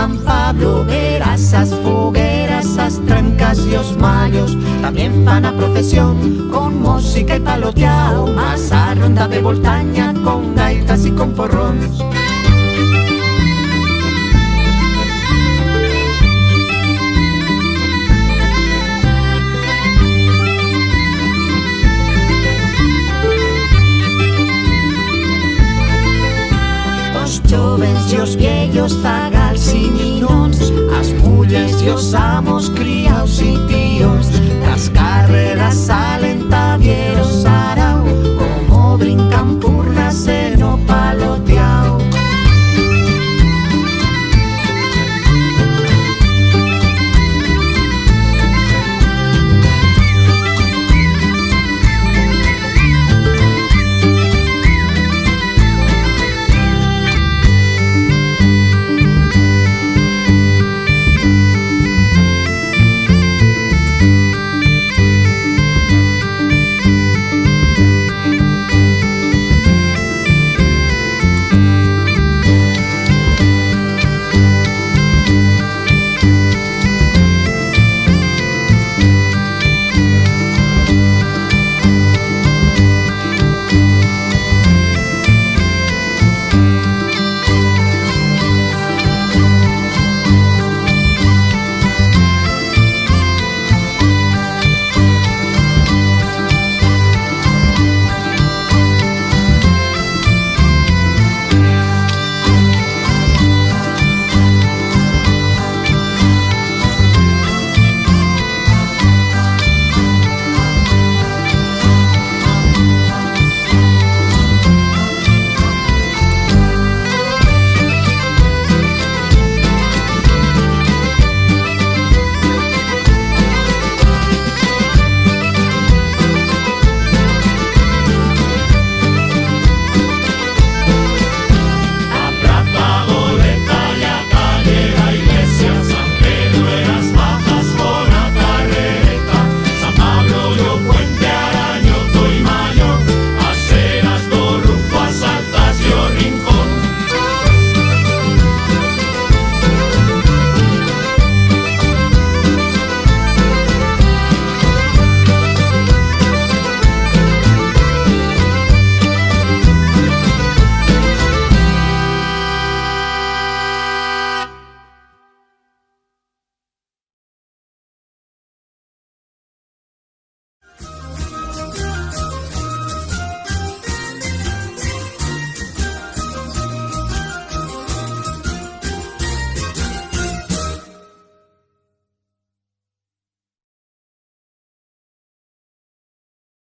San Pablo, verás as fogueras, as trancas e os mallos. Tamén fan a procesión con música e paloteao, mas a ronda de Voltaña con gaitas e con porróns. Os jóvenes e os viellos, zagals e ninóns, as mulles e os amos, criaos e tíos, das carreras salen tamén